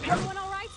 Everyone all right?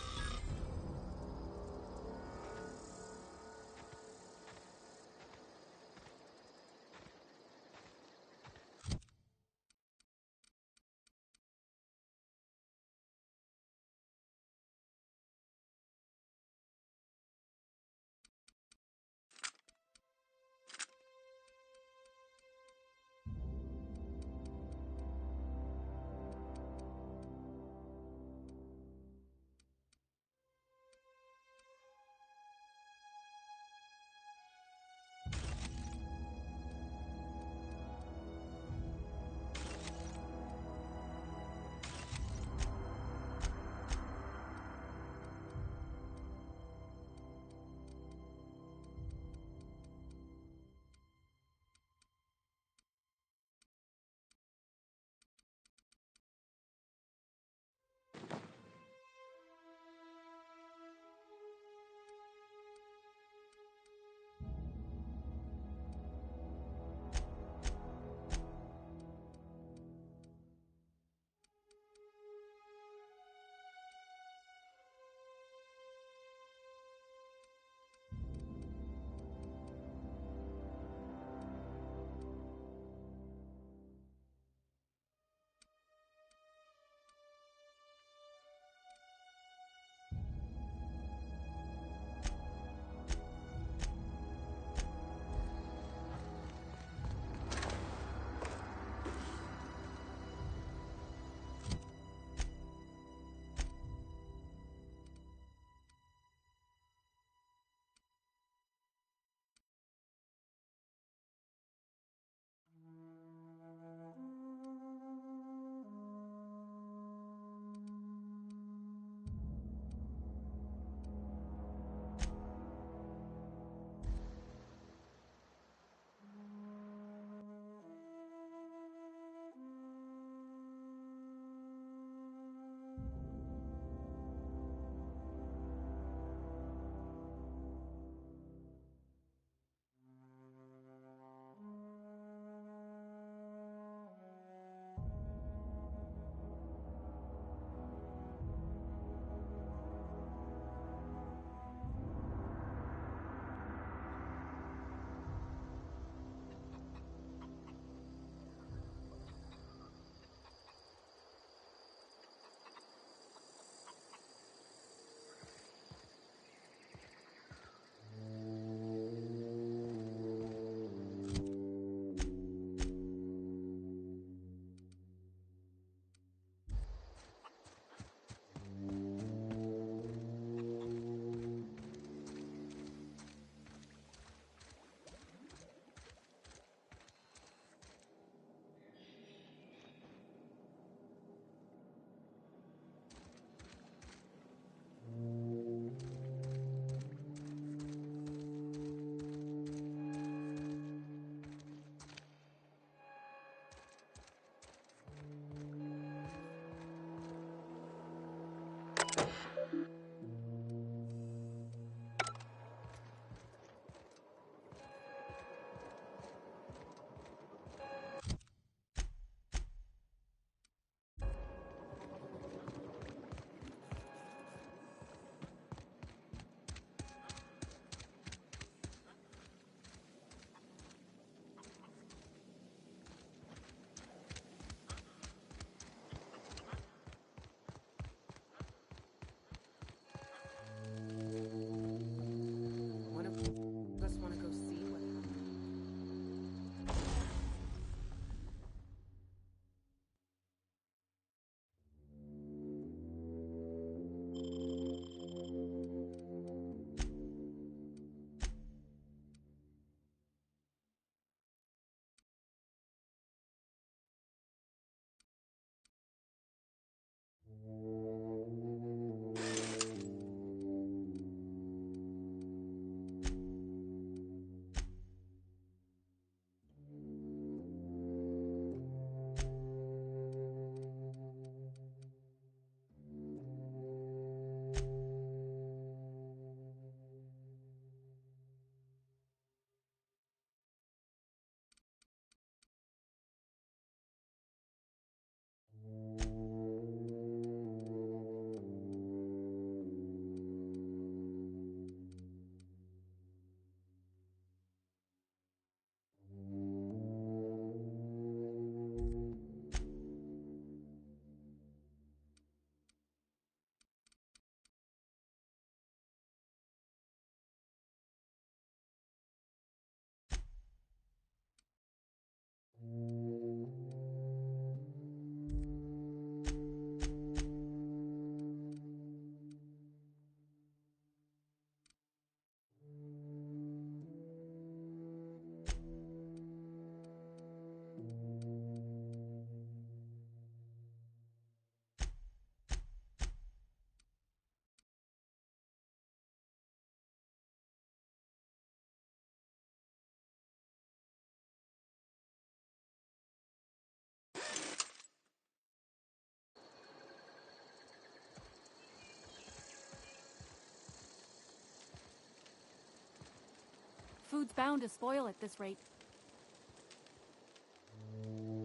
food's bound to spoil at this rate.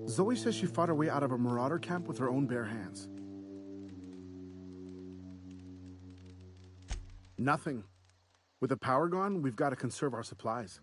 Zoe says she fought her way out of a marauder camp with her own bare hands. Nothing. With the power gone, we've got to conserve our supplies.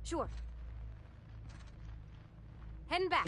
Sure. Heading back.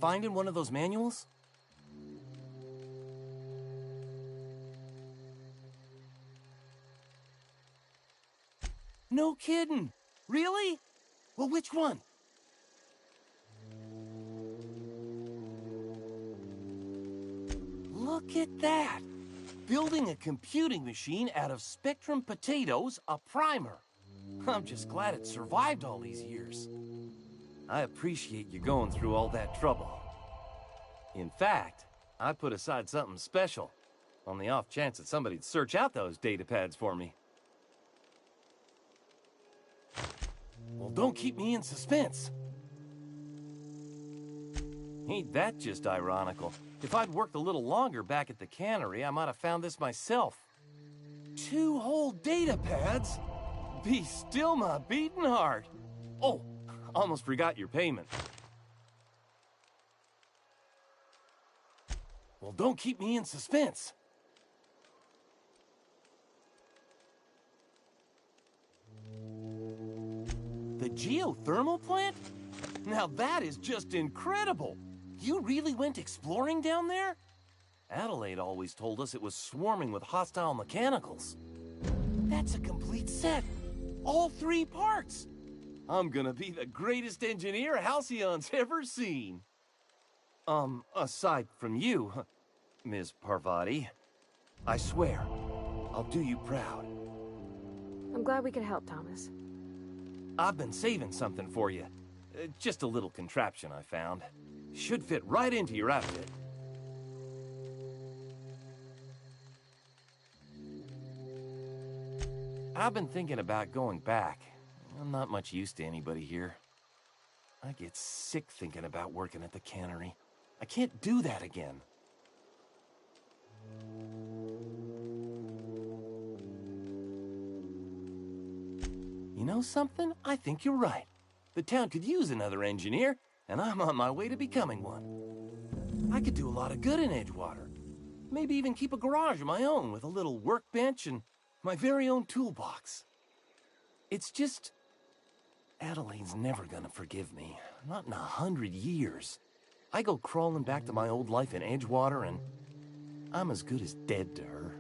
finding one of those manuals? No kidding. Really? Well, which one? Look at that. Building a computing machine out of Spectrum potatoes, a primer. I'm just glad it survived all these years. I appreciate you going through all that trouble. In fact, I put aside something special, on the off chance that somebody'd search out those data pads for me. Well, don't keep me in suspense. Ain't that just ironical? If I'd worked a little longer back at the cannery, I might have found this myself. 2 whole data pads? Be still my beating heart. Oh, almost forgot your payment. Well, don't keep me in suspense. The geothermal plant? Now that is just incredible! You really went exploring down there? Adelaide always told us it was swarming with hostile mechanicals. That's a complete set. All 3 parts. I'm gonna be the greatest engineer Halcyon's ever seen. Aside from you, Ms. Parvati, I swear, I'll do you proud. I'm glad we could help, Thomas. I've been saving something for you. Just a little contraption I found. Should fit right into your outfit. I've been thinking about going back. I'm not much use to anybody here. I get sick thinking about working at the cannery. I can't do that again. You know something? I think you're right. The town could use another engineer, and I'm on my way to becoming one. I could do a lot of good in Edgewater. Maybe even keep a garage of my own with a little workbench and my very own toolbox. It's just... Adelaide's never gonna forgive me. Not in 100 years. I go crawling back to my old life in Edgewater, and I'm as good as dead to her.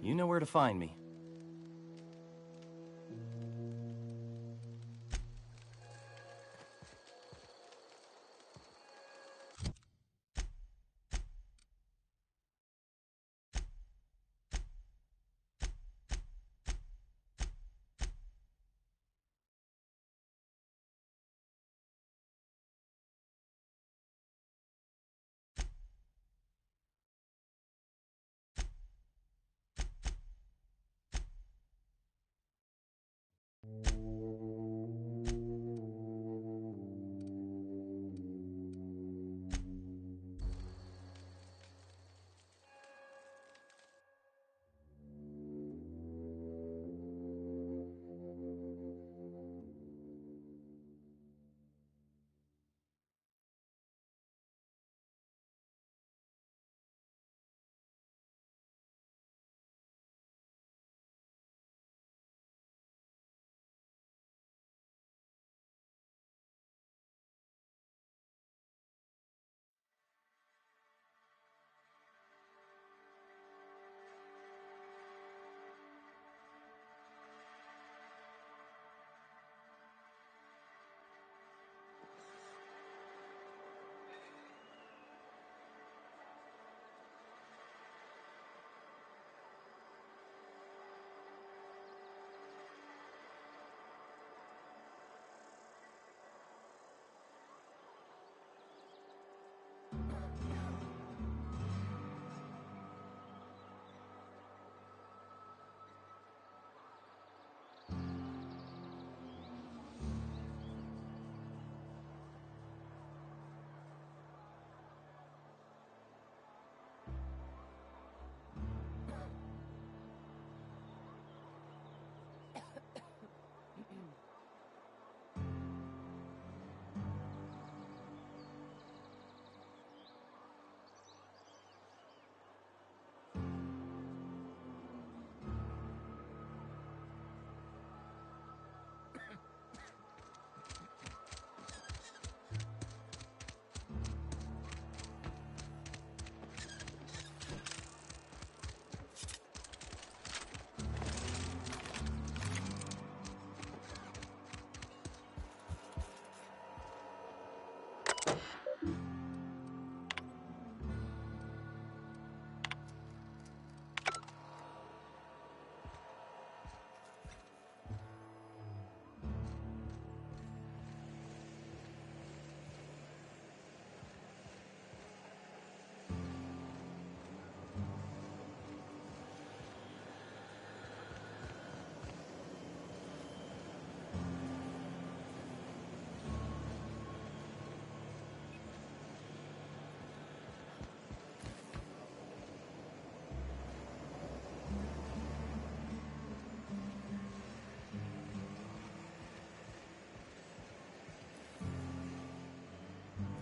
You know where to find me.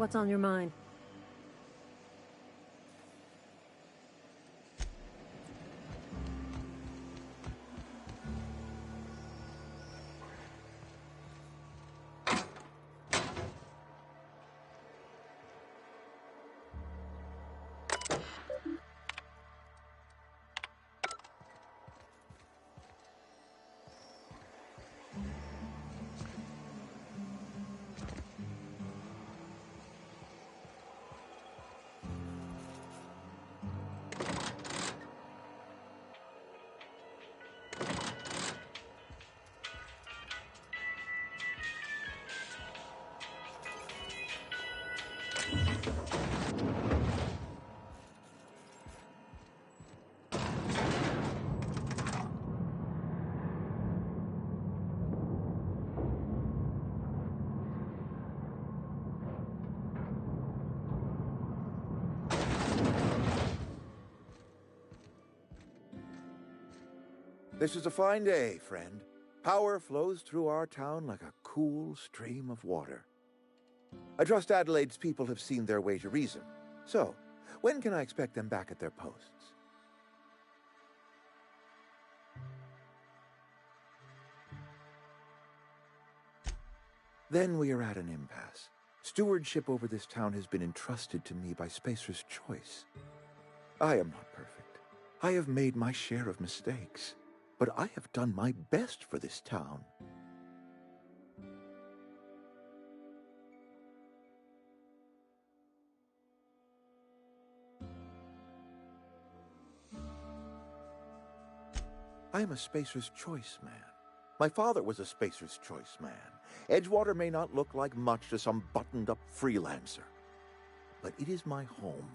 What's on your mind? This is a fine day, friend. Power flows through our town like a cool stream of water. I trust Adelaide's people have seen their way to reason. So, when can I expect them back at their posts? Then we are at an impasse. Stewardship over this town has been entrusted to me by Spacer's Choice. I am not perfect. I have made my share of mistakes. But I have done my best for this town. I am a Spacer's Choice man. My father was a Spacer's Choice man. Edgewater may not look like much to some buttoned-up freelancer, but it is my home.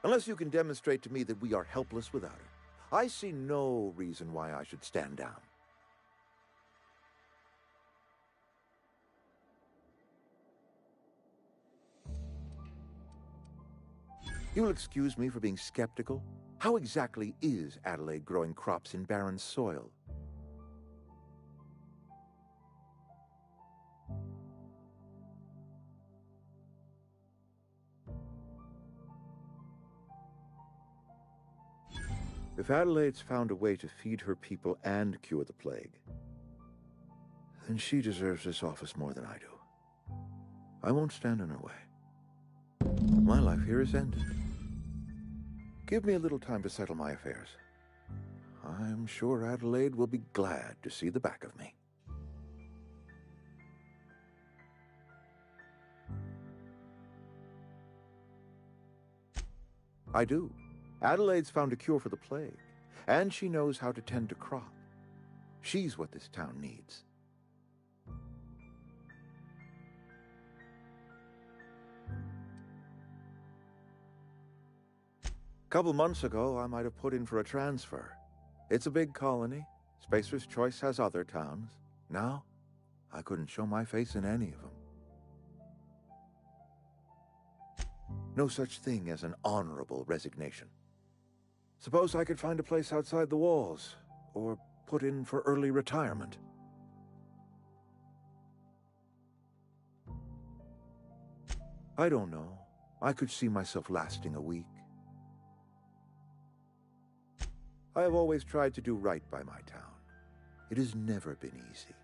Unless you can demonstrate to me that we are helpless without it, I see no reason why I should stand down. You'll excuse me for being skeptical. How exactly is Adelaide growing crops in barren soil? If Adelaide's found a way to feed her people and cure the plague, then she deserves this office more than I do. I won't stand in her way. My life here is ended. Give me a little time to settle my affairs. I'm sure Adelaide will be glad to see the back of me. I do. Adelaide's found a cure for the plague, and she knows how to tend a crop. She's what this town needs. A couple months ago, I might have put in for a transfer. It's a big colony. Spacer's Choice has other towns. Now, I couldn't show my face in any of them. No such thing as an honorable resignation. Suppose I could find a place outside the walls, or put in for early retirement. I don't know. I could see myself lasting a week. I have always tried to do right by my town. It has never been easy.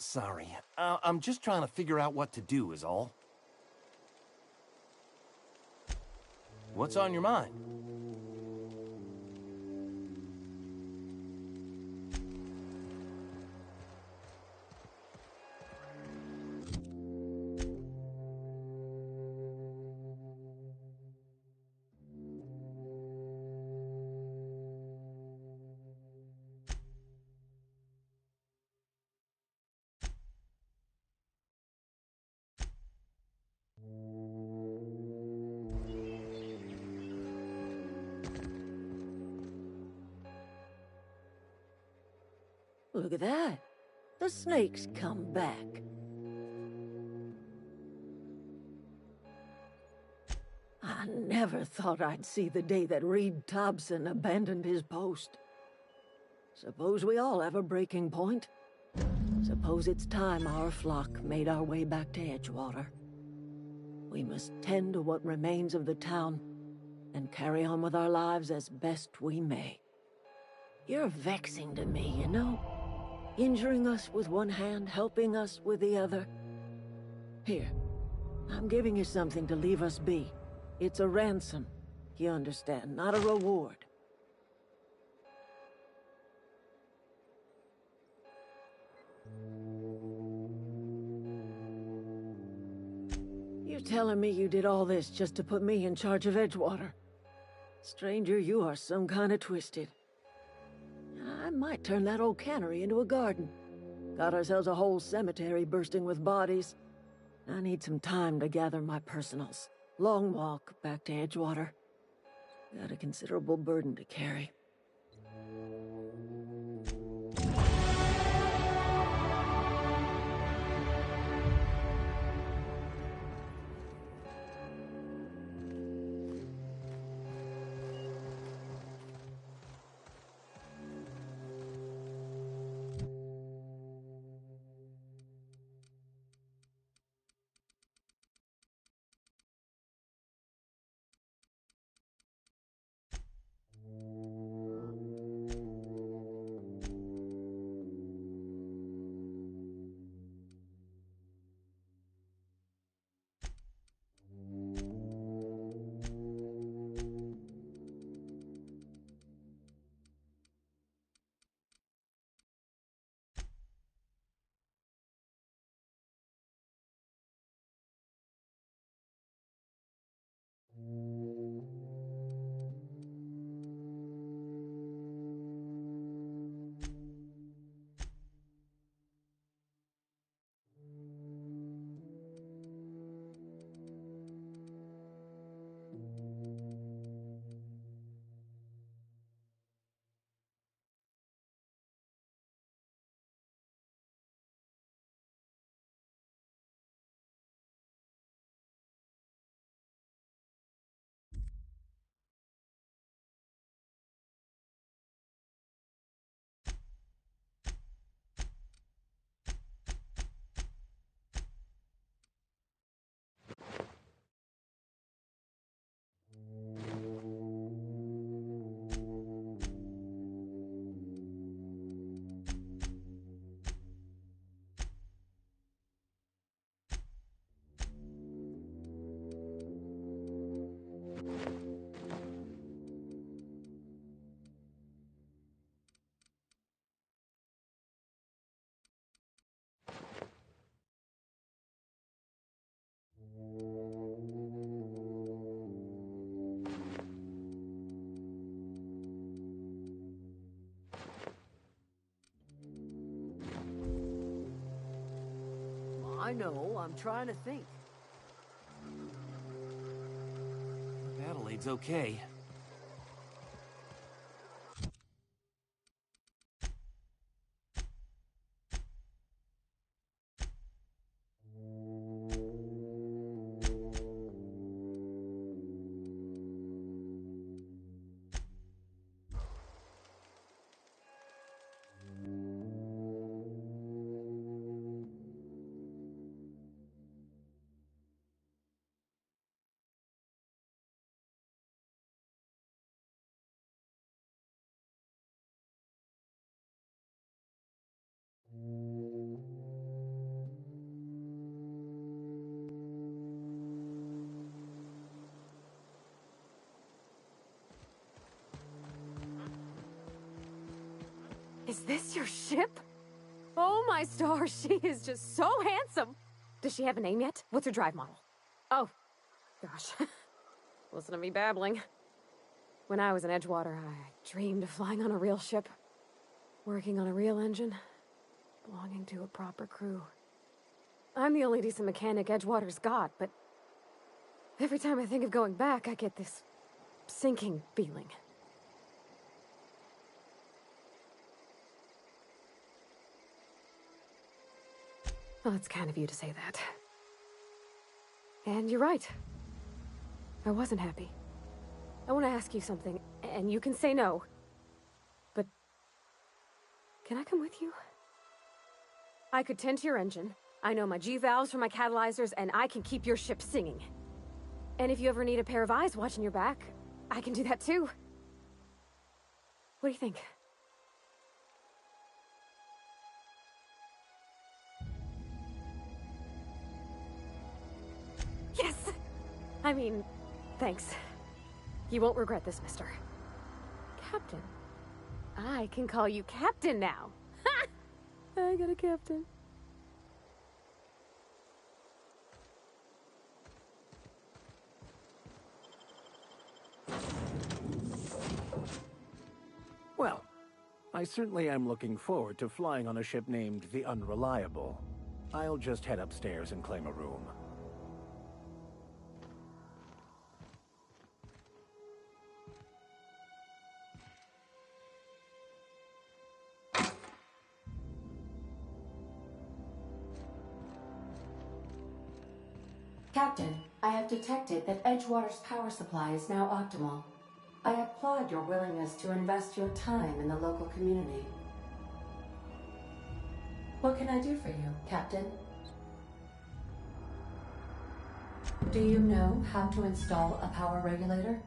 sorry. I'm just trying to figure out what to do is all. What's on your mind? Look at that. The snake's come back. I never thought I'd see the day that Reed Thompson abandoned his post. Suppose we all have a breaking point. Suppose it's time our flock made our way back to Edgewater. We must tend to what remains of the town and carry on with our lives as best we may. You're vexing to me, you know? Injuring us with one hand, helping us with the other. Here, I'm giving you something to leave us be. It's a ransom, you understand, not a reward. You're telling me you did all this just to put me in charge of Edgewater? Stranger, you are some kind of twisted. I might turn that old cannery into a garden. Got ourselves a whole cemetery bursting with bodies. I need some time to gather my personals. Long walk back to Edgewater. Got a considerable burden to carry. I know, I'm trying to think. Adelaide's okay. Is this your ship? Oh my stars, she is just so handsome! Does she have a name yet? What's her drive model? Oh, gosh. Listen to me babbling. When I was in Edgewater, I dreamed of flying on a real ship. Working on a real engine. Belonging to a proper crew. I'm the only decent mechanic Edgewater's got, but every time I think of going back, I get this sinking feeling. Well, it's kind of you to say that. And you're right. I wasn't happy. I want to ask you something, and you can say no. But can I come with you? I could tend to your engine. I know my G-valves for my catalyzers, and I can keep your ship singing. And if you ever need a pair of eyes watching your back, I can do that too. What do you think? Yes! I mean, thanks. You won't regret this, mister. Captain. I can call you Captain now. Ha! I got a captain. Well, I certainly am looking forward to flying on a ship named the Unreliable. I'll just head upstairs and claim a room. Captain, I have detected that Edgewater's power supply is now optimal. I applaud your willingness to invest your time in the local community. What can I do for you, Captain? Do you know how to install a power regulator?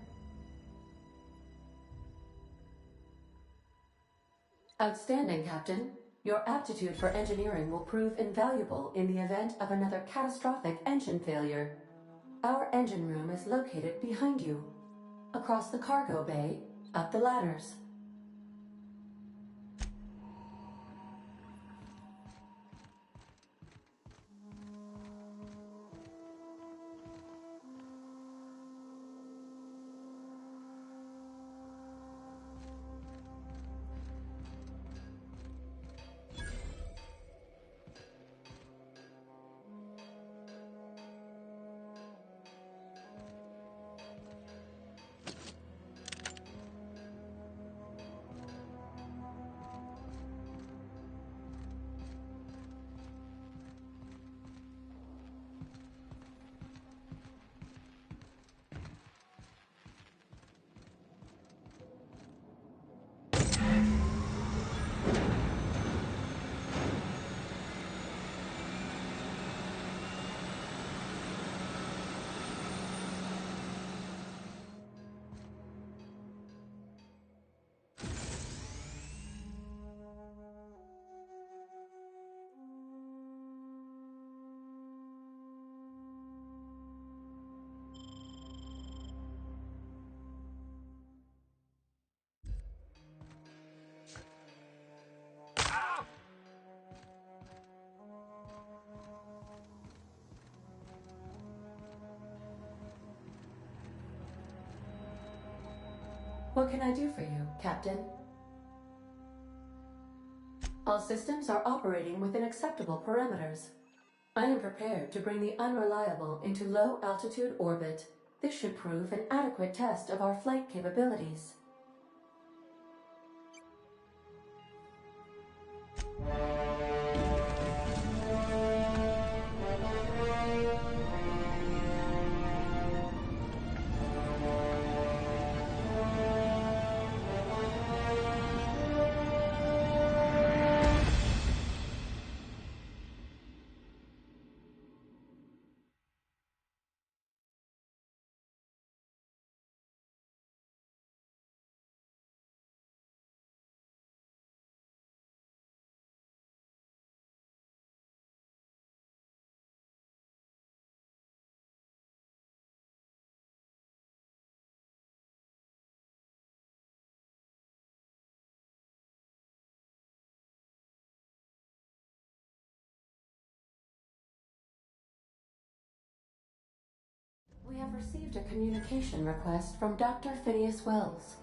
Outstanding, Captain. Your aptitude for engineering will prove invaluable in the event of another catastrophic engine failure. Our engine room is located behind you. Across the cargo bay, up the ladders. What can I do for you, Captain? All systems are operating within acceptable parameters. I am prepared to bring the Unreliable into low-altitude orbit. This should prove an adequate test of our flight capabilities. received a communication request from Dr. Phineas Wells.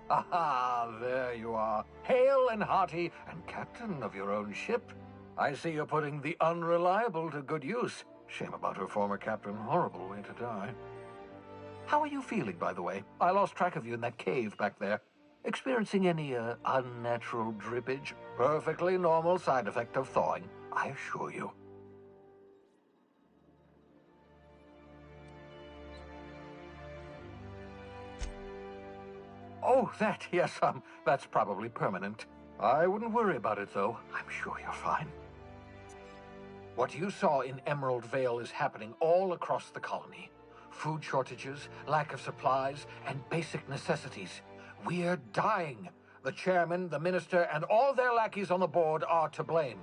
Aha, there you are. Hale and hearty, and captain of your own ship. I see you're putting the Unreliable to good use. Shame about her former captain. Horrible way to die. How are you feeling, by the way? I lost track of you in that cave back there. Experiencing any, unnatural drippage? Perfectly normal side effect of thawing, I assure you. Oh, that, yes, that's probably permanent. I wouldn't worry about it, though. I'm sure you're fine. What you saw in Emerald Vale is happening all across the colony. Food shortages, lack of supplies, and basic necessities. We're dying. The chairman, the minister, and all their lackeys on the board are to blame.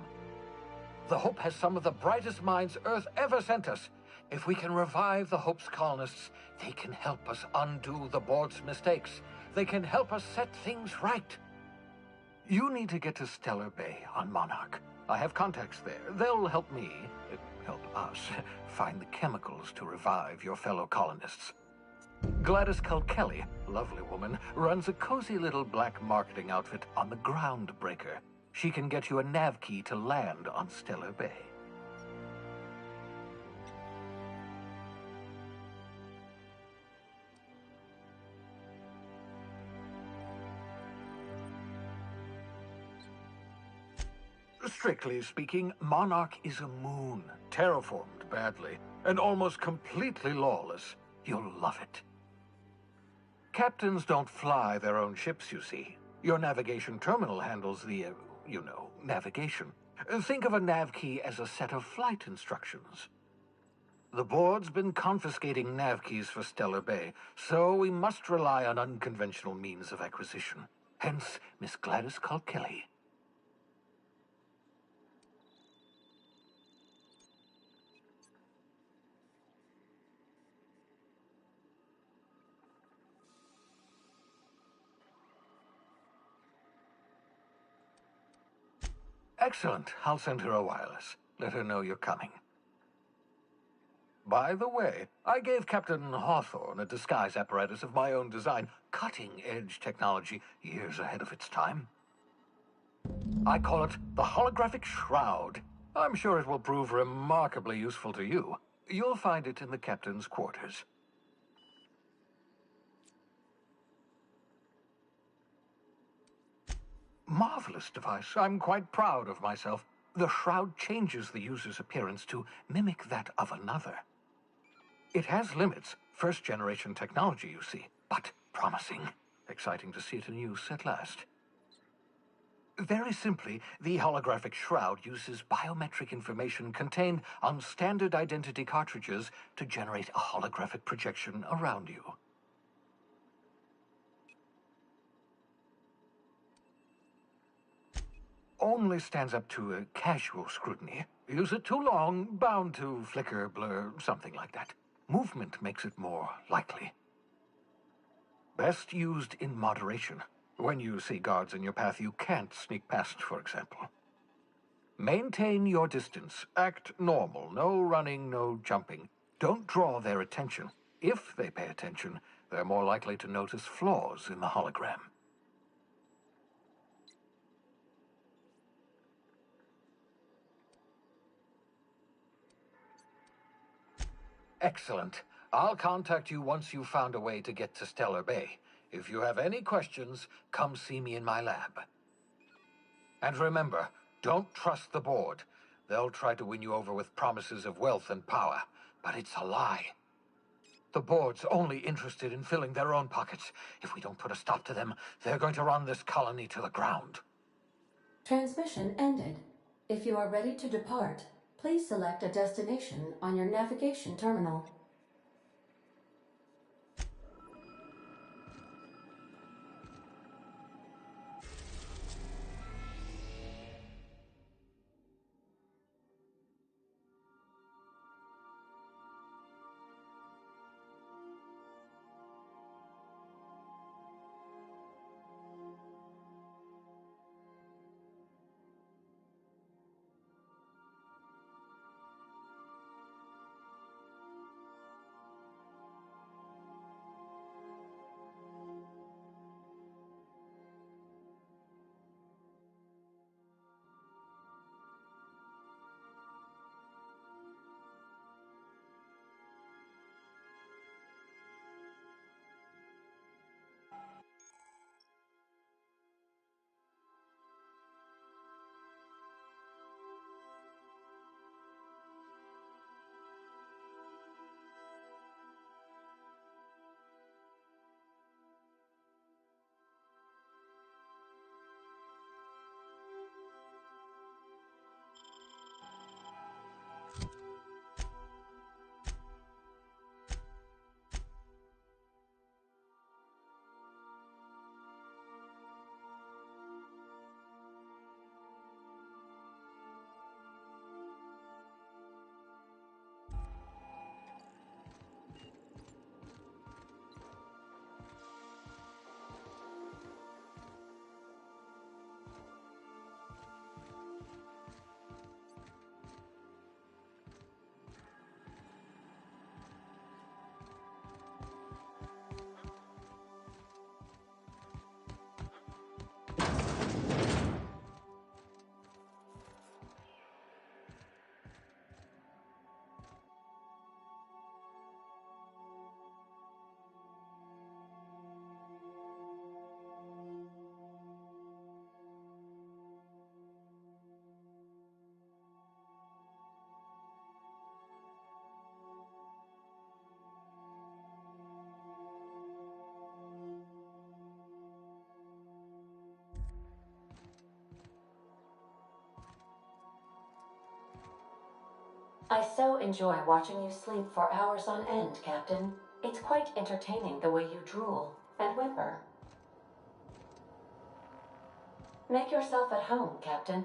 The Hope has some of the brightest minds Earth ever sent us. If we can revive the Hope's colonists, they can help us undo the board's mistakes. They can help us set things right. You need to get to Stellar Bay on Monarch. I have contacts there. They'll help us, find the chemicals to revive your fellow colonists. Gladys Culkelly, lovely woman, runs a cozy little black marketing outfit on the Groundbreaker. She can get you a nav key to land on Stellar Bay. Strictly speaking, Monarch is a moon, terraformed badly, and almost completely lawless. You'll love it. Captains don't fly their own ships, you see. Your navigation terminal handles the, navigation. Think of a nav key as a set of flight instructions. The board's been confiscating nav keys for Stellar Bay, so we must rely on unconventional means of acquisition. Hence, Miss Gladys Culkelly. Excellent. I'll send her a wireless. Let her know you're coming. By the way, I gave Captain Hawthorne a disguise apparatus of my own design, cutting-edge technology, years ahead of its time. I call it the Holographic Shroud. I'm sure it will prove remarkably useful to you. You'll find it in the captain's quarters. Marvelous device. I'm quite proud of myself. The shroud changes the user's appearance to mimic that of another. It has limits, first-generation technology, you see, but promising. Exciting to see it in use at last. Very simply, the holographic shroud uses biometric information contained on standard identity cartridges to generate a holographic projection around you. Only stands up to a casual scrutiny. Use it too long, bound to flicker, blur, something like that. Movement makes it more likely. Best used in moderation. When you see guards in your path you can't sneak past, for example. Maintain your distance. Act normal. No running, no jumping. Don't draw their attention. If they pay attention, they're more likely to notice flaws in the hologram. Excellent. I'll contact you once you've found a way to get to Stellar Bay. If you have any questions, come see me in my lab. And remember, don't trust the board. They'll try to win you over with promises of wealth and power, but it's a lie. The board's only interested in filling their own pockets. If we don't put a stop to them, they're going to run this colony to the ground. Transmission ended. If you are ready to depart, please select a destination on your navigation terminal. I so enjoy watching you sleep for hours on end, Captain. It's quite entertaining the way you drool and whimper. Make yourself at home, Captain.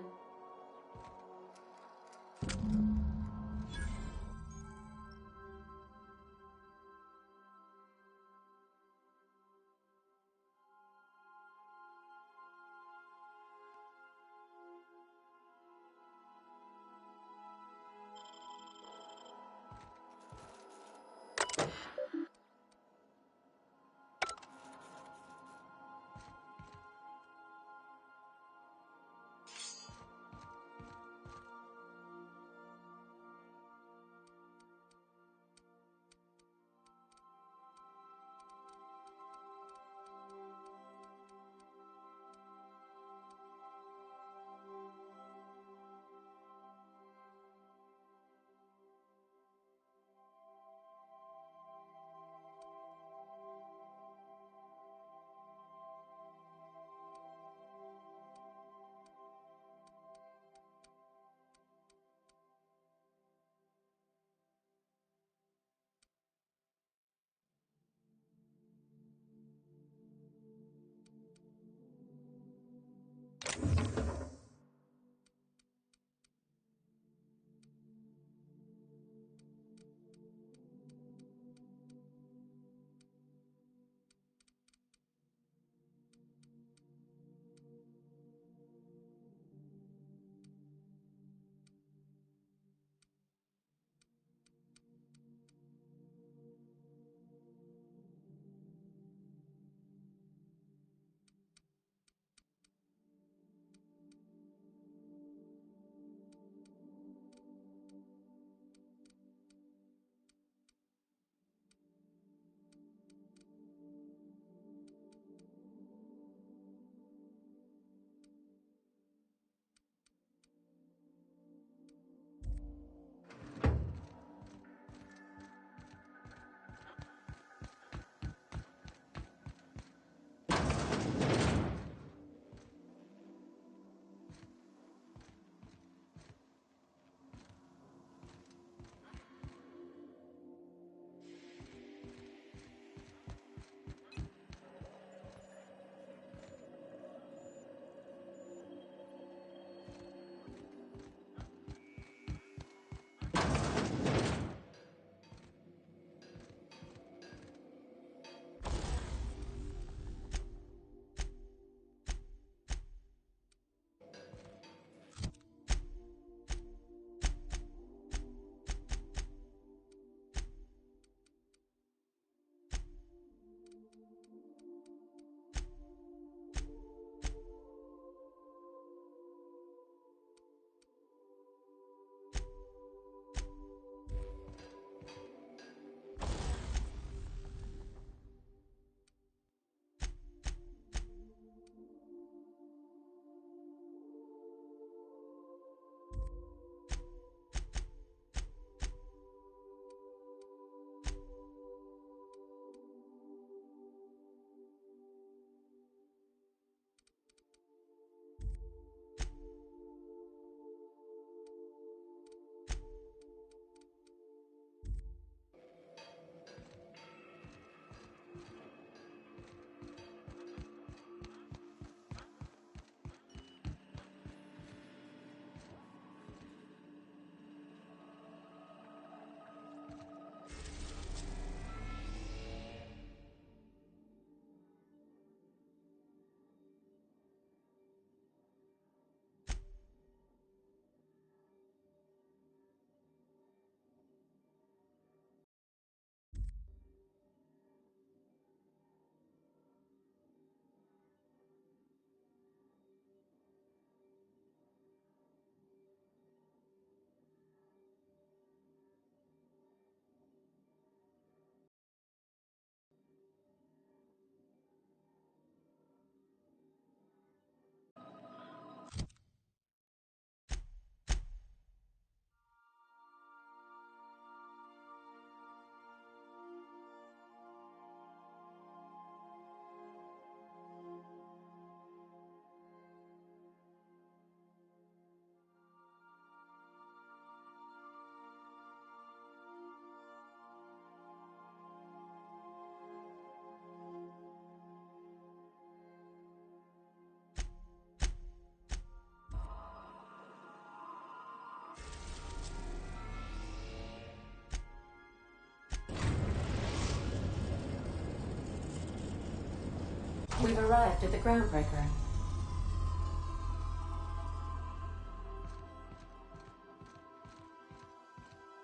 We've arrived at the groundbreaker.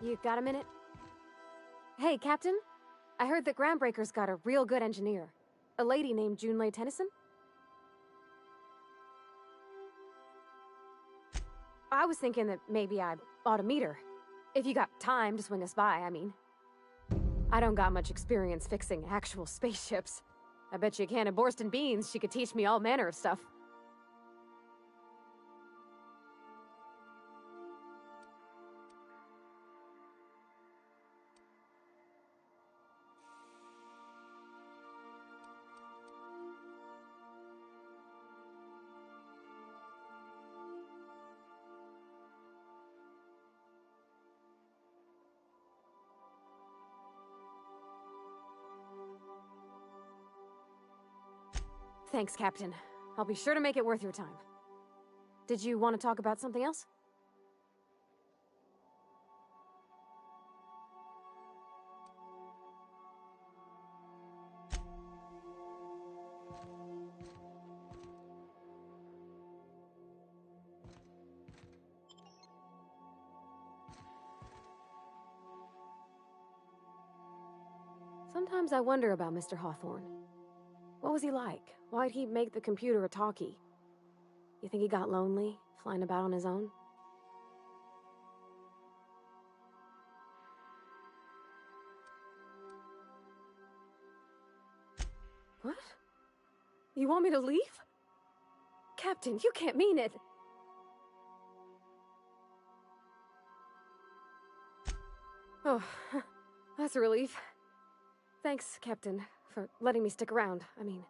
You got a minute? Hey, Captain. I heard that Groundbreaker's got a real good engineer. A lady named Junlei Tennyson? I was thinking that maybe I ought to meet her. If you got time to swing us by, I mean. I don't got much experience fixing actual spaceships. I bet you a can of Borston beans she could teach me all manner of stuff. Thanks, Captain. I'll be sure to make it worth your time. Did you want to talk about something else? Sometimes I wonder about Mr. Hawthorne. What was he like? Why'd he make the computer a talkie? You think he got lonely, flying about on his own? What? You want me to leave? Captain, you can't mean it! Oh, that's a relief. Thanks, Captain, for letting me stick around. I mean...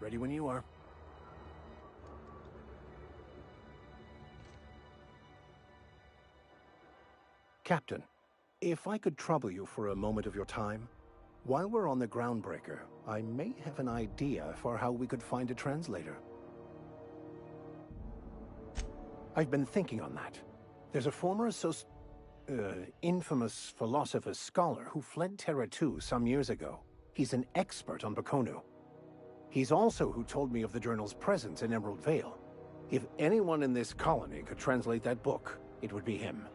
Ready when you are. Captain, if I could trouble you for a moment of your time. While we're on the Groundbreaker, I may have an idea for how we could find a translator. I've been thinking on that. There's a former infamous philosopher scholar who fled Terra 2 some years ago. He's an expert on Bakonu. He's also who told me of the journal's presence in Emerald Vale. If anyone in this colony could translate that book, it would be him.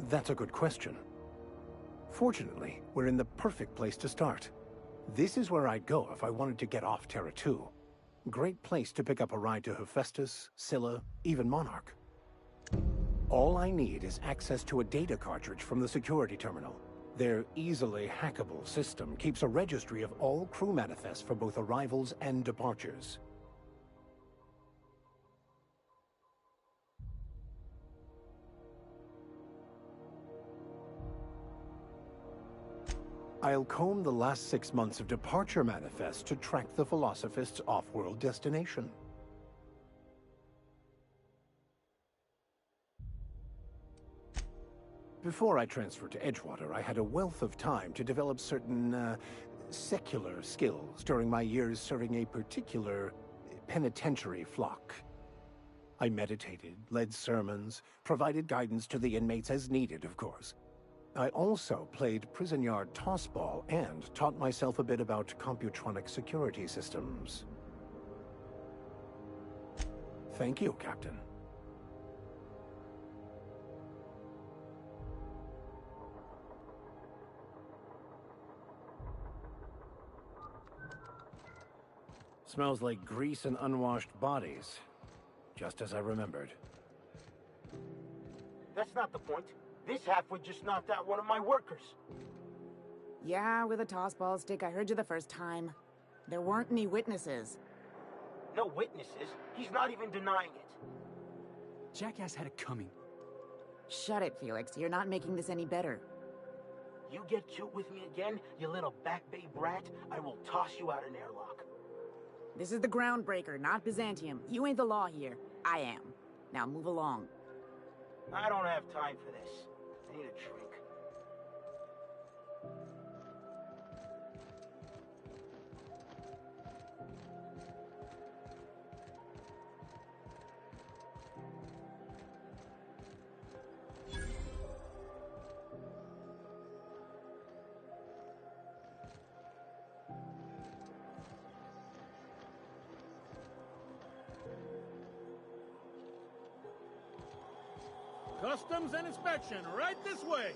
That's a good question. Fortunately, we're in the perfect place to start. This is where I'd go if I wanted to get off Terra 2. Great place to pick up a ride to Hephaestus, Scylla, even Monarch. All I need is access to a data cartridge from the security terminal. Their easily hackable system keeps a registry of all crew manifests for both arrivals and departures. I'll comb the last 6 months of departure manifests to track the Philosophist's off-world destination. Before I transferred to Edgewater, I had a wealth of time to develop certain, secular skills during my years serving a particular penitentiary flock. I meditated, led sermons, provided guidance to the inmates as needed, of course. I also played prison yard tossball and taught myself a bit about computronic security systems. Thank you, Captain. Smells like grease and unwashed bodies. Just as I remembered. That's not the point. This halfwit just knocked out one of my workers. Yeah, with a tossball stick, I heard you the first time. There weren't any witnesses. No witnesses? He's not even denying it. Jackass had it coming. Shut it, Felix. You're not making this any better. You get cute with me again, you little back bay brat, I will toss you out an airlock. This is the Groundbreaker, not Byzantium. You ain't the law here. I am. Now move along. I don't have time for this. I need a drink. Customs and inspection, right this way.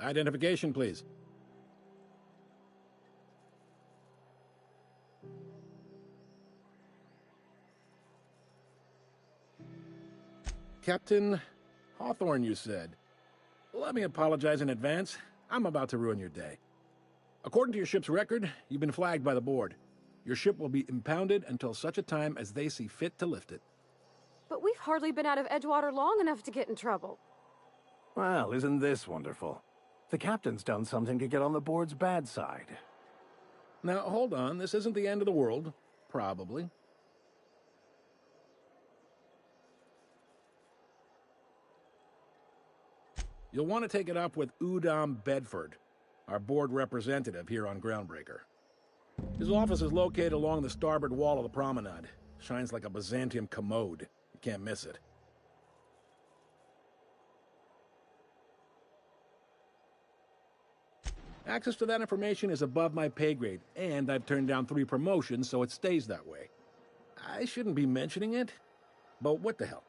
Identification, please. Captain Hawthorne, you said. Let me apologize in advance. I'm about to ruin your day. According to your ship's record, you've been flagged by the board. Your ship will be impounded until such a time as they see fit to lift it. But we've hardly been out of Edgewater long enough to get in trouble. Well, isn't this wonderful? The captain's done something to get on the board's bad side. Now, hold on. This isn't the end of the world. Probably. You'll want to take it up with Udom Bedford. our board representative here on Groundbreaker. His office is located along the starboard wall of the promenade. Shines like a Byzantium commode. You can't miss it. Access to that information is above my pay grade, and I've turned down 3 promotions, so it stays that way. I shouldn't be mentioning it, but what the hell?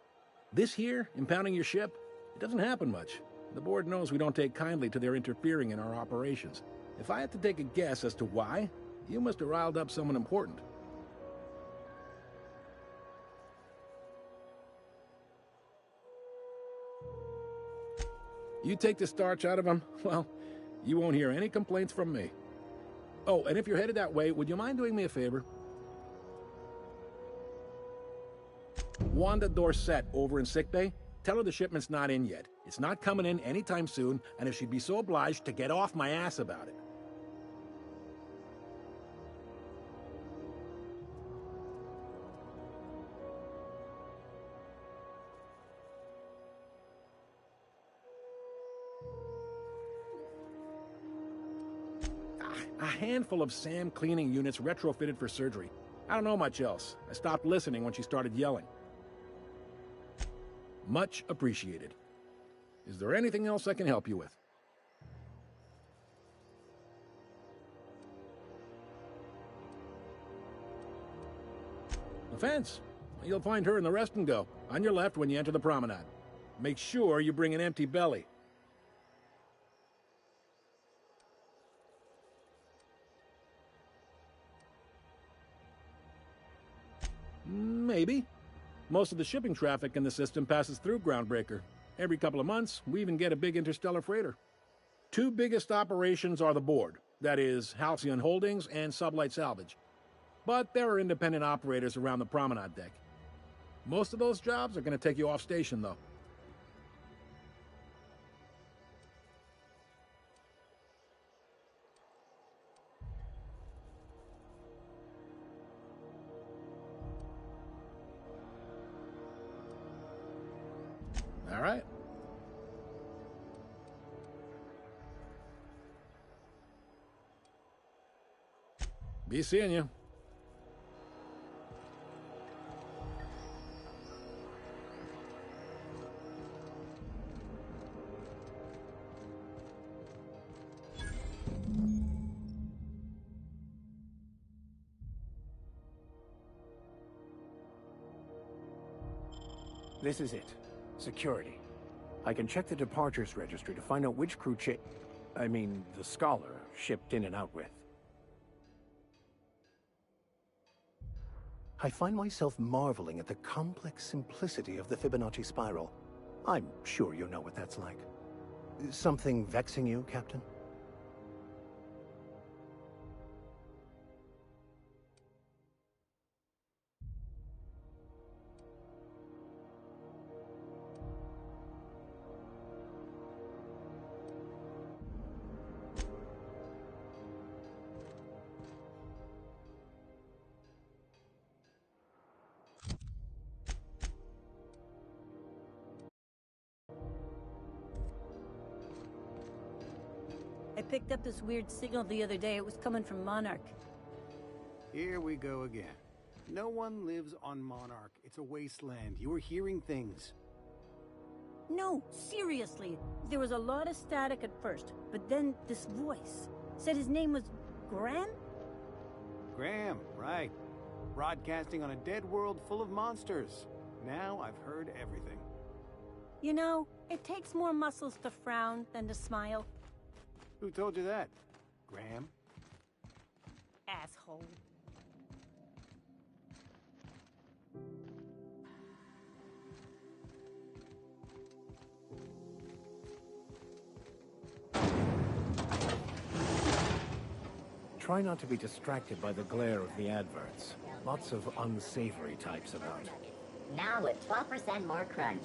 This here, impounding your ship, it doesn't happen much. The board knows we don't take kindly to their interfering in our operations. If I had to take a guess as to why, you must have riled up someone important. You take the starch out of them, well, you won't hear any complaints from me. Oh, and if you're headed that way, would you mind doing me a favor? Wanda Dorset over in sickbay, tell her the shipment's not in yet. It's not coming in anytime soon, and if she'd be so obliged to get off my ass about it. A handful of SAM cleaning units retrofitted for surgery. I don't know much else. I stopped listening when she started yelling. Much appreciated. Is there anything else I can help you with? The fence. You'll find her in the rest and go, on your left when you enter the promenade. Make sure you bring an empty belly. Maybe. Most of the shipping traffic in the system passes through Groundbreaker. Every couple of months, we even get a big interstellar freighter. 2 biggest operations are the board, that is, Halcyon Holdings and Sublight Salvage. But there are independent operators around the promenade deck. Most of those jobs are going to take you off station, though. All right. Be seeing you. This is it. Security. I can check the departures registry to find out which crew the Scholar shipped in and out with. I find myself marveling at the complex simplicity of the Fibonacci spiral. I'm sure you know what that's like. Something vexing you, Captain? I picked up this weird signal the other day. It was coming from Monarch. Here we go again. No one lives on Monarch. It's a wasteland. You were hearing things. No, seriously. There was a lot of static at first, but then this voice said his name was Graham? Graham, right. Broadcasting on a dead world full of monsters. Now I've heard everything. You know, it takes more muscles to frown than to smile. Who told you that? Graham? Asshole. Try not to be distracted by the glare of the adverts. Lots of unsavory types about. Now with 12% more crunch.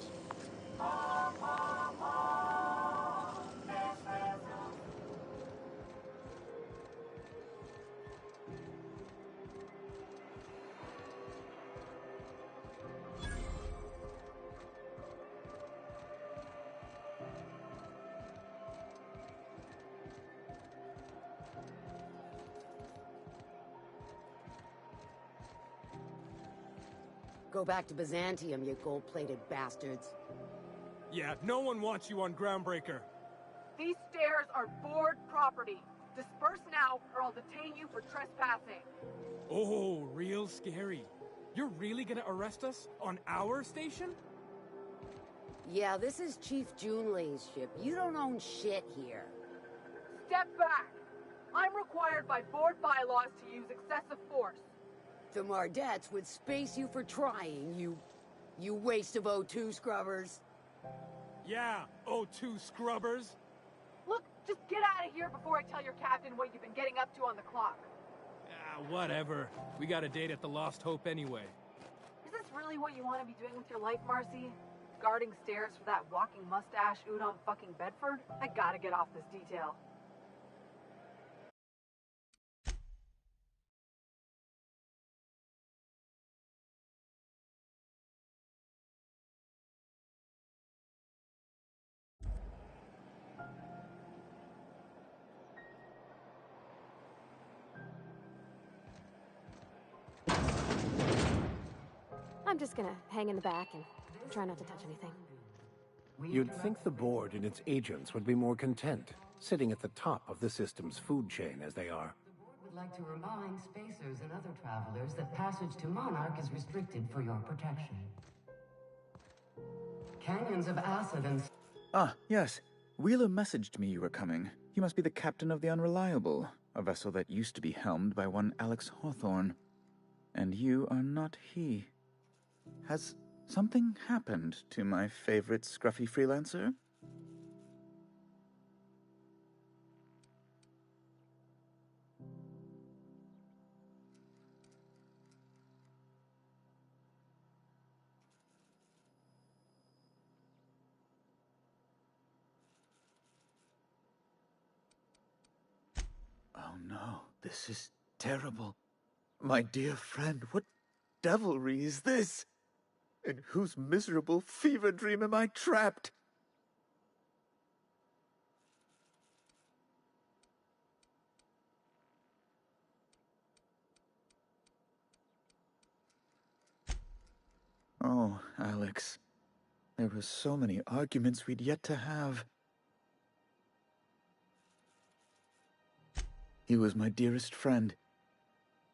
Go back to Byzantium, you gold-plated bastards. Yeah, no one wants you on Groundbreaker. These stairs are board property. Disperse now, or I'll detain you for trespassing. Oh, real scary. You're really gonna arrest us on our station? Yeah, this is Chief Junlei's ship. You don't own shit here. Step back. I'm required by board bylaws to use excessive force. The Mardettes would space you for trying, you waste of O2 scrubbers. Yeah, O2 scrubbers. Look, just get out of here before I tell your captain what you've been getting up to on the clock. Ah, whatever. We got a date at the Lost Hope anyway. Is this really what you want to be doing with your life, Marcy? Guarding stairs for that walking mustache Udon fucking Bedford? I gotta get off this detail. I'm just gonna hang in the back and try not to touch anything. You'd think the board and its agents would be more content, sitting at the top of the system's food chain as they are. Would like to remind spacers and other travelers that passage to Monarch is restricted for your protection. Canyons of acid and... Ah, yes. Wheeler messaged me you were coming. He must be the captain of the Unreliable, a vessel that used to be helmed by one Alex Hawthorne. And you are not he. Has something happened to my favorite scruffy freelancer? Oh no, this is terrible. My dear friend, what devilry is this? In whose miserable fever dream am I trapped? Oh, Alex. There were so many arguments we'd yet to have. He was my dearest friend.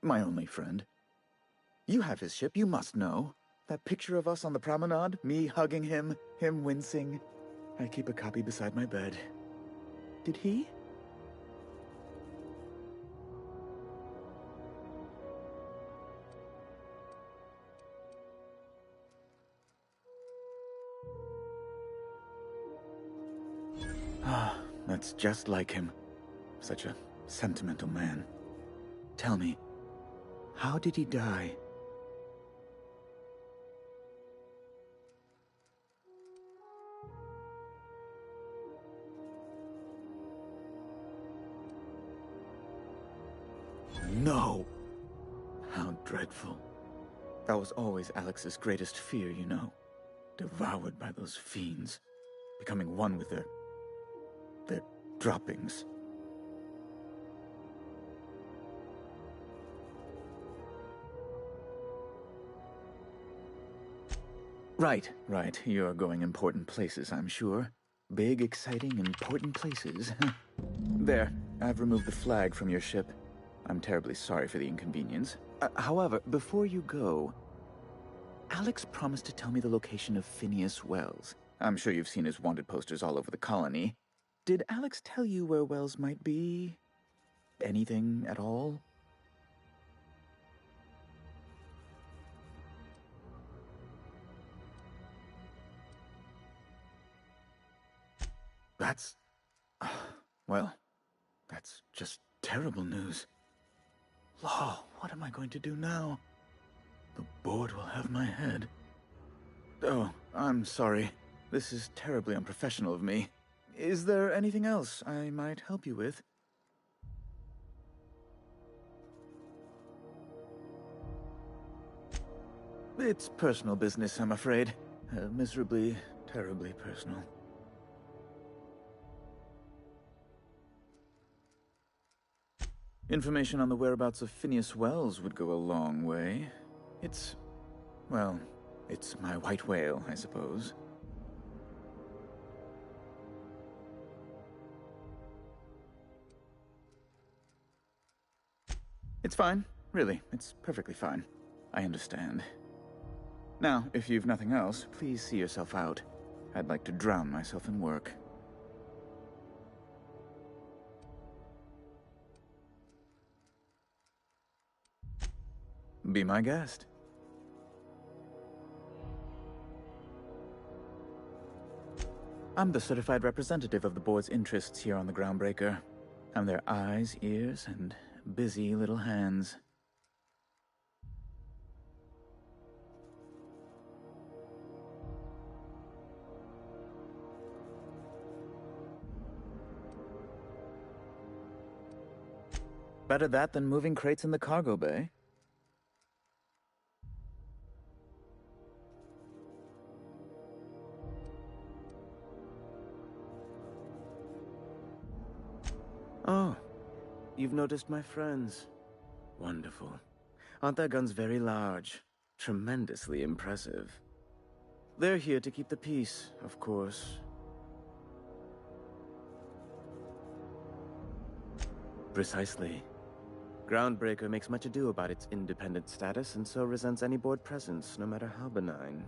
My only friend. You have his ship, you must know. That picture of us on the promenade, me hugging him, him wincing. I keep a copy beside my bed. Did he? Ah, that's just like him. Such a sentimental man. Tell me, how did he die? No! How dreadful. That was always Alex's greatest fear, you know. Devoured by those fiends. Becoming one with their droppings. Right. You're going important places, I'm sure. Big, exciting, important places. There, I've removed the flag from your ship. I'm terribly sorry for the inconvenience. However, before you go, Alex promised to tell me the location of Phineas Wells. I'm sure you've seen his wanted posters all over the colony. Did Alex tell you where Wells might be? Anything at all? That's... well, that's just terrible news. Law, what am I going to do now? The board will have my head. Oh, I'm sorry. This is terribly unprofessional of me. Is there anything else I might help you with? It's personal business, I'm afraid. Miserably, terribly personal. Information on the whereabouts of Phineas Wells would go a long way. It's, well, It's my white whale, I suppose. It's fine. Really, it's perfectly fine. I understand. Now, if you've nothing else, please see yourself out. I'd like to drown myself in work. Be my guest. I'm the certified representative of the board's interests here on the Groundbreaker. I'm their eyes, ears, and busy little hands. Better that than moving crates in the cargo bay. Oh, you've noticed my friends. Wonderful. Aren't their guns very large? Tremendously impressive. They're here to keep the peace, of course. Precisely. Groundbreaker makes much ado about its independent status and so resents any board presence, no matter how benign.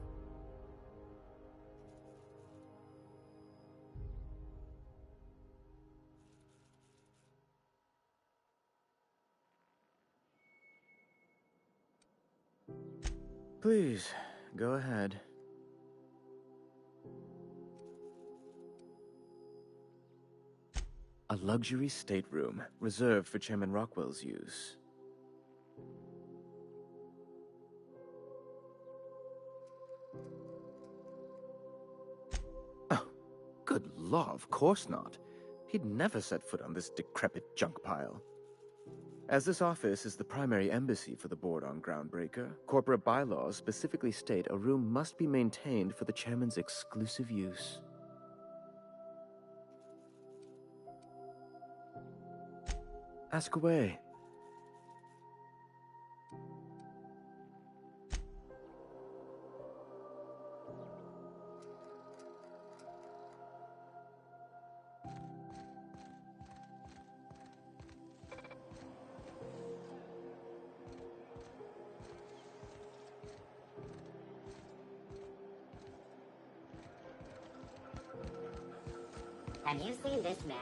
Please, go ahead. A luxury stateroom, reserved for Chairman Rockwell's use. Oh, good law, of course not. He'd never set foot on this decrepit junk pile. As this office is the primary embassy for the board on Groundbreaker, corporate bylaws specifically state a room must be maintained for the chairman's exclusive use. Ask away. Have you seen this man?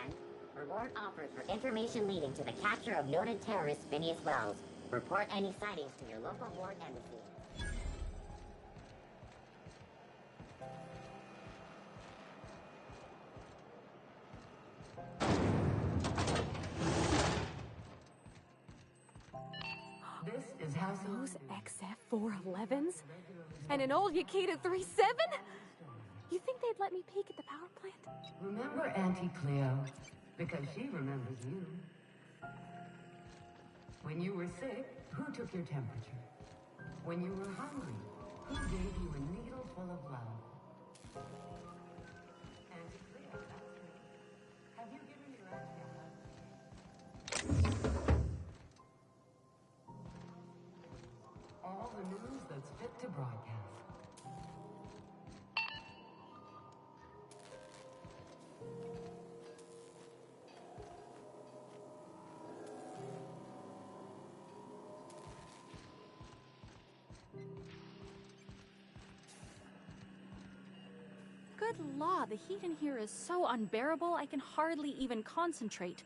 Reward offered for information leading to the capture of noted terrorist Phineas Wells. Report any sightings to your local ward embassy. This is how those XF411s? And an old Yakita 3.7? You think they'd let me peek at the power plant? Remember Auntie Cleo? Because she remembers you. When you were sick, who took your temperature? When you were hungry, who gave you a needle full of love? Auntie Cleo, that's me. Have you given your auntie a hug? All the news that's fit to broadcast. Good law, the heat in here is so unbearable I can hardly even concentrate.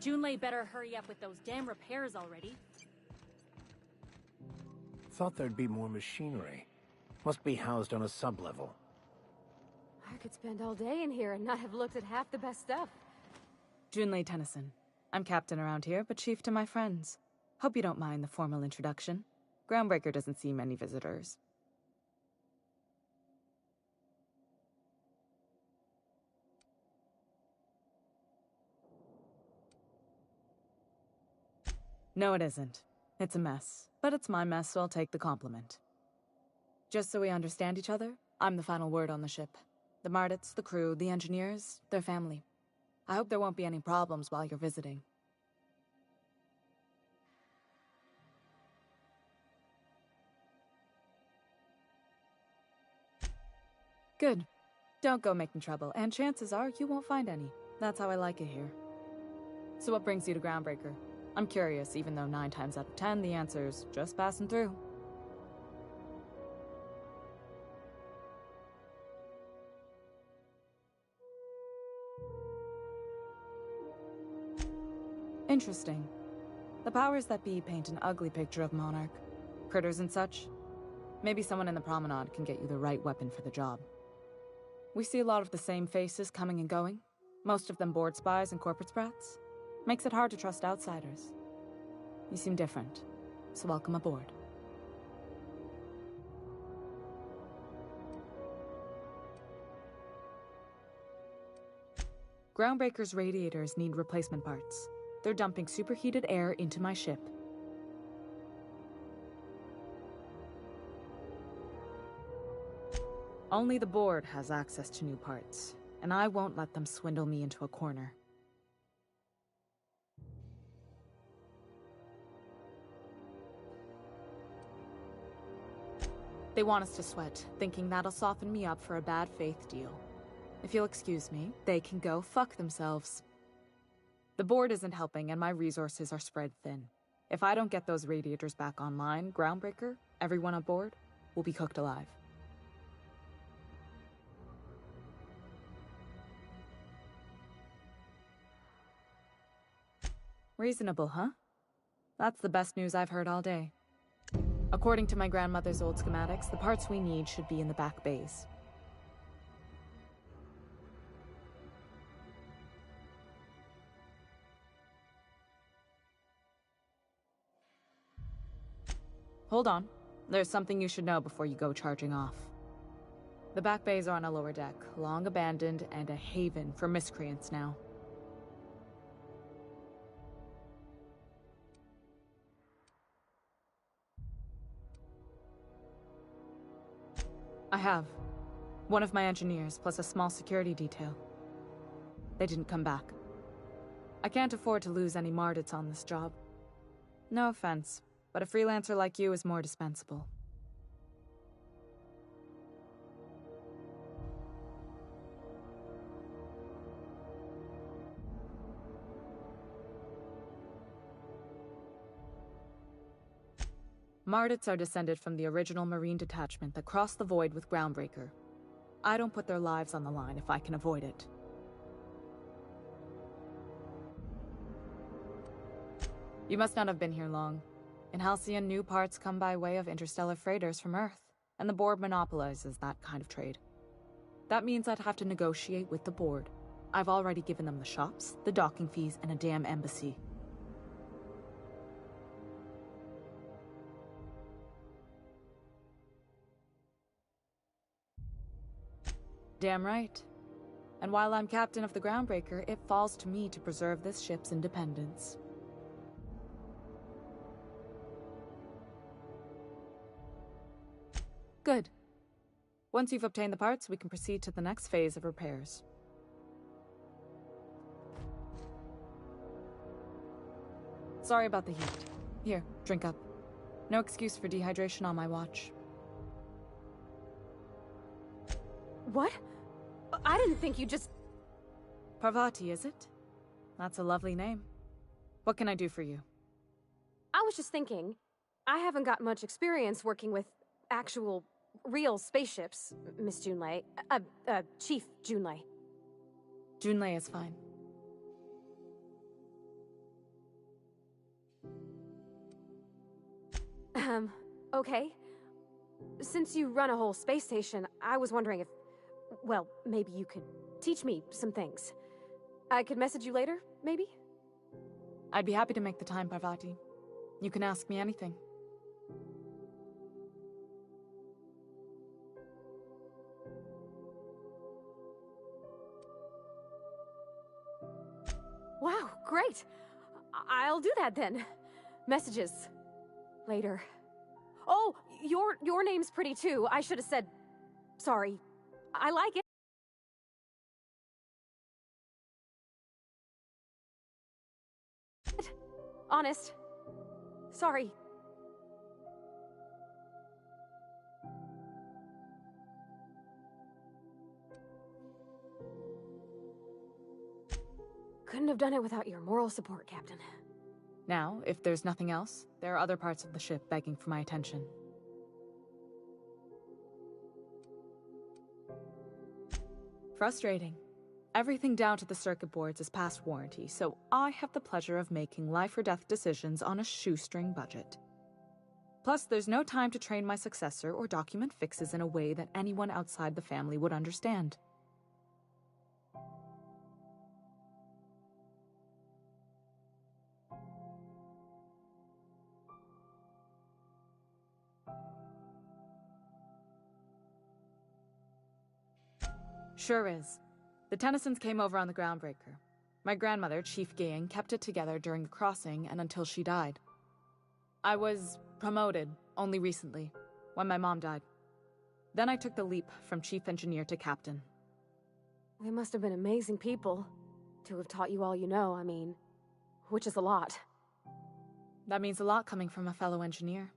Junlei better hurry up with those damn repairs already. Thought there'd be more machinery. Must be housed on a sub-level. I could spend all day in here and not have looked at half the best stuff. Junlei Tennyson. I'm captain around here, but chief to my friends. Hope you don't mind the formal introduction. Groundbreaker doesn't see many visitors. No, it isn't. It's a mess. But it's my mess, so I'll take the compliment. Just so we understand each other, I'm the final word on the ship. The Mardits, the crew, the engineers, their family. I hope there won't be any problems while you're visiting. Good. Don't go making trouble, and chances are you won't find any. That's how I like it here. So what brings you to Groundbreaker? I'm curious, even though 9 times out of 10 the answer's just passing through. Interesting. The powers that be paint an ugly picture of Monarch. Critters and such. Maybe someone in the promenade can get you the right weapon for the job. We see a lot of the same faces coming and going. Most of them board spies and corporate sprats. Makes it hard to trust outsiders. You seem different, so welcome aboard. Groundbreaker's radiators need replacement parts. They're dumping superheated air into my ship. Only the board has access to new parts, and I won't let them swindle me into a corner. They want us to sweat, thinking that'll soften me up for a bad faith deal. If you'll excuse me, they can go fuck themselves. The board isn't helping, and my resources are spread thin. If I don't get those radiators back online, Groundbreaker, everyone aboard, will be cooked alive. Reasonable, huh? That's the best news I've heard all day. According to my grandmother's old schematics, the parts we need should be in the back bays. Hold on. There's something you should know before you go charging off. The back bays are on a lower deck, long abandoned and a haven for miscreants now. I have. One of my engineers, plus a small security detail. They didn't come back. I can't afford to lose any Mardits on this job. No offense, but a freelancer like you is more dispensable. Mardits are descended from the original Marine detachment that crossed the void with Groundbreaker. I don't put their lives on the line if I can avoid it. You must not have been here long. In Halcyon, new parts come by way of interstellar freighters from Earth, and the board monopolizes that kind of trade. That means I'd have to negotiate with the board. I've already given them the shops, the docking fees, and a damn embassy. Damn right. And while I'm captain of the Groundbreaker, it falls to me to preserve this ship's independence. Good. Once you've obtained the parts, we can proceed to the next phase of repairs. Sorry about the heat. Here, drink up. No excuse for dehydration on my watch. What? I didn't think you just... Parvati, is it? That's a lovely name. What can I do for you? I was just thinking, I haven't got much experience working with actual, real spaceships, Miss Junlei. Chief Junlei. Junlei is fine. Okay. Since you run a whole space station, I was wondering if... Well, maybe you could teach me some things. I could message you later, maybe? I'd be happy to make the time, Parvati. You can ask me anything. Wow, great! I'll do that then. Messages. Later. Oh, your name's pretty too. I should have said... Sorry. I like it. Honest. Sorry. Couldn't have done it without your moral support, Captain. Now, if there's nothing else, there are other parts of the ship begging for my attention. Frustrating. Everything down to the circuit boards is past warranty, so I have the pleasure of making life-or-death decisions on a shoestring budget. Plus, there's no time to train my successor or document fixes in a way that anyone outside the family would understand. Sure is. The Tennysons came over on the Groundbreaker. My grandmother, Chief Gaying, kept it together during the crossing and until she died. I was promoted only recently, when my mom died. Then I took the leap from chief engineer to captain. They must have been amazing people to have taught you all you know, I mean, which is a lot. That means a lot coming from a fellow engineer.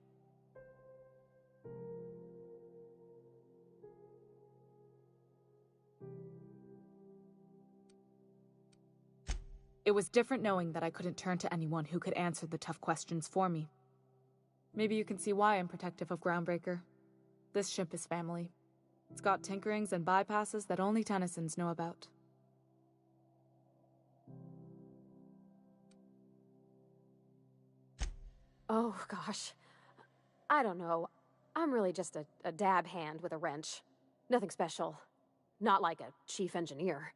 It was different knowing that I couldn't turn to anyone who could answer the tough questions for me. Maybe you can see why I'm protective of Groundbreaker. This ship is family. It's got tinkerings and bypasses that only Tennysons know about. Oh, gosh. I don't know. I'm really just a dab hand with a wrench. Nothing special. Not like a chief engineer.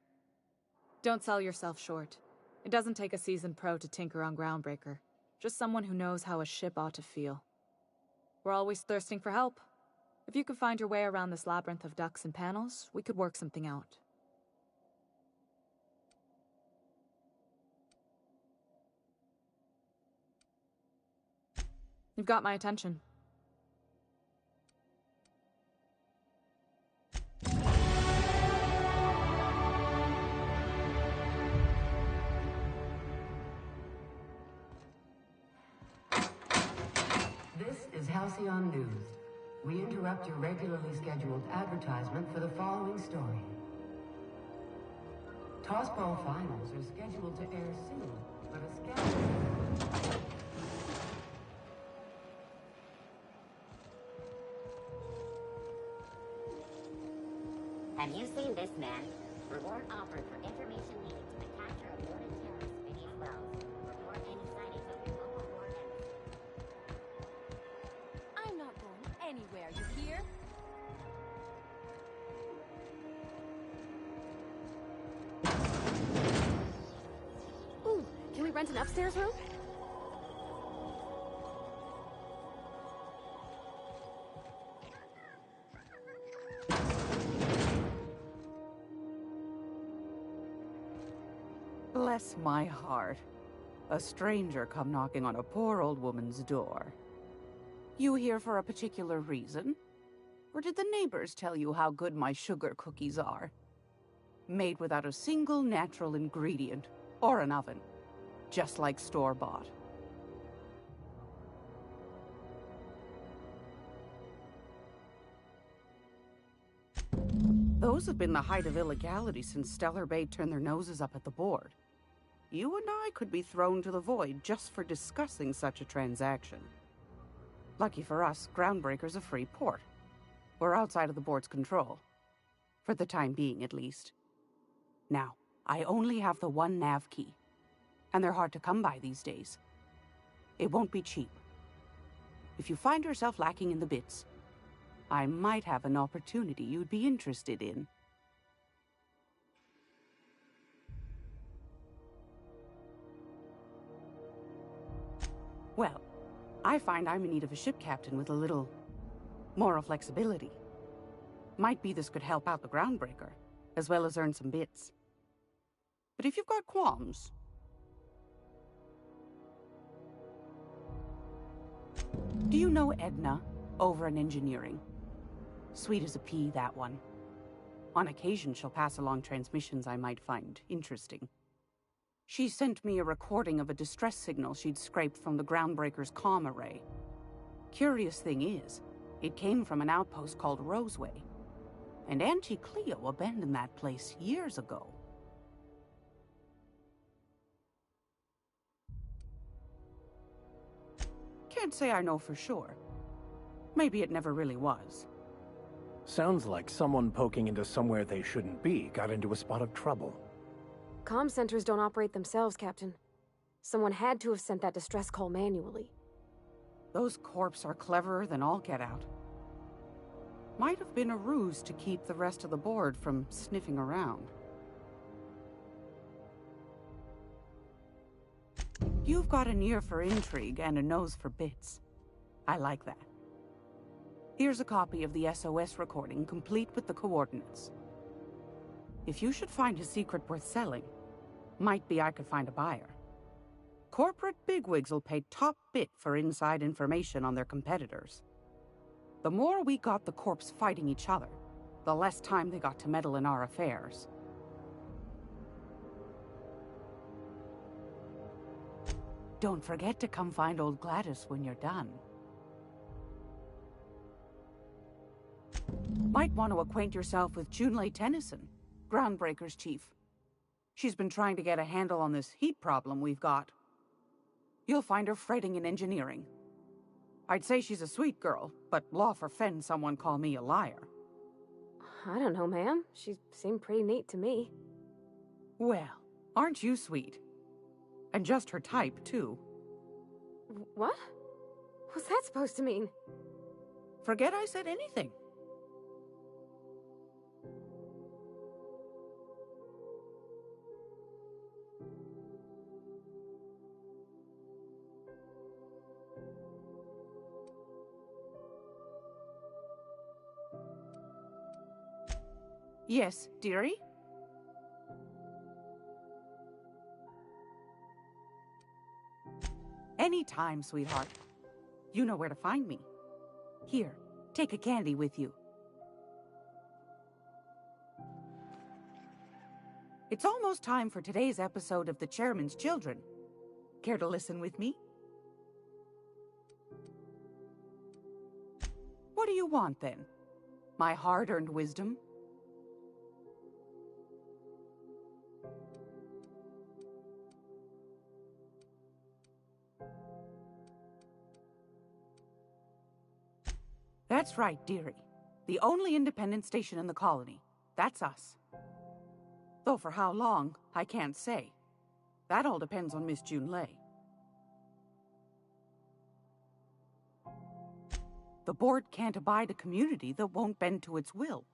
Don't sell yourself short. It doesn't take a seasoned pro to tinker on Groundbreaker. Just someone who knows how a ship ought to feel. We're always thirsting for help. If you could find your way around this labyrinth of ducts and panels, we could work something out. You've got my attention. This is Halcyon News. We interrupt your regularly scheduled advertisement for the following story. Tossball finals are scheduled to air soon, but a scandal... Have you seen this man? Reward offered for information leading to the capture of noted terrorist Phineas Wells. Report any sightings of your local board embassy. I'm not going anywhere, you hear? Ooh, can we rent an upstairs room? Bless my heart. A stranger come knocking on a poor old woman's door. You here for a particular reason? Or did the neighbors tell you how good my sugar cookies are? Made without a single natural ingredient, or an oven. Just like store-bought. Those have been the height of illegality since Stellar Bay turned their noses up at the board. You and I could be thrown to the void just for discussing such a transaction. Lucky for us, Groundbreaker's a free port. We're outside of the board's control. For the time being, at least. Now, I only have the one nav key. And they're hard to come by these days. It won't be cheap. If you find yourself lacking in the bits, I might have an opportunity you'd be interested in. Well, I find I'm in need of a ship captain with a little moral flexibility. Might be this could help out the Groundbreaker, as well as earn some bits. But if you've got qualms... Do you know Edna, over in engineering? Sweet as a pea, that one. On occasion, she'll pass along transmissions I might find interesting. She sent me a recording of a distress signal she'd scraped from the Groundbreaker's comm array. Curious thing is, it came from an outpost called Roseway. And Auntie Cleo abandoned that place years ago. can't say I know for sure. Maybe it never really was. Sounds like someone poking into somewhere they shouldn't be got into a spot of trouble. Comm centers don't operate themselves, Captain. Someone had to have sent that distress call manually. Those corps are cleverer than all get out. Might have been a ruse to keep the rest of the board from sniffing around. You've got an ear for intrigue and a nose for bits. I like that. Here's a copy of the SOS recording, complete with the coordinates. If you should find a secret worth selling, might be I could find a buyer. Corporate bigwigs will pay top bit for inside information on their competitors. The more we got the corps fighting each other, the less time they got to meddle in our affairs. Don't forget to come find old Gladys when you're done. Might want to acquaint yourself with Junlei Tennyson, Groundbreaker's chief. She's been trying to get a handle on this heat problem we've got. You'll find her fretting in engineering. I'd say she's a sweet girl, but law forfend someone call me a liar. I don't know, ma'am. She seemed pretty neat to me. Well, aren't you sweet? And just her type, too. What? What's that supposed to mean? Forget I said anything. Yes, dearie? Anytime, sweetheart. You know where to find me. Here, take a candy with you. It's almost time for today's episode of The Chairman's Children. Care to listen with me? What do you want, then? My hard-earned wisdom? That's right, dearie. The only independent station in the colony. That's us. Though for how long, I can't say. That all depends on Miss Junlei. The board can't abide a community that won't bend to its will.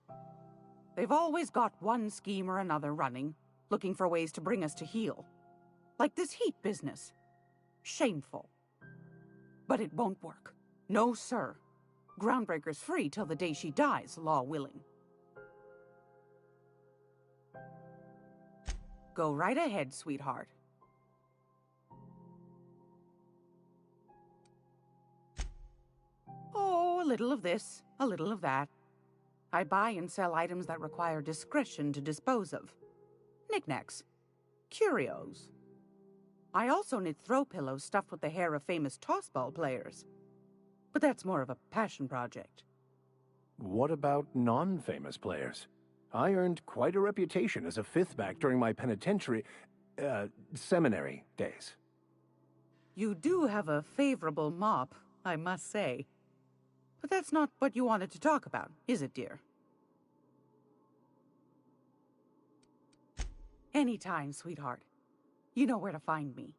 They've always got one scheme or another running, looking for ways to bring us to heel. Like this heat business. Shameful. But it won't work. No, sir. Groundbreaker's free till the day she dies, law willing. Go right ahead, sweetheart. Oh, a little of this, a little of that. I buy and sell items that require discretion to dispose of. Knickknacks. Curios. I also knit throw pillows stuffed with the hair of famous tossball players. But that's more of a passion project. What about non-famous players? I earned quite a reputation as a fifth back during my seminary days. You do have a favorable mop, I must say. But that's not what you wanted to talk about, is it, dear? Anytime, sweetheart. You know where to find me.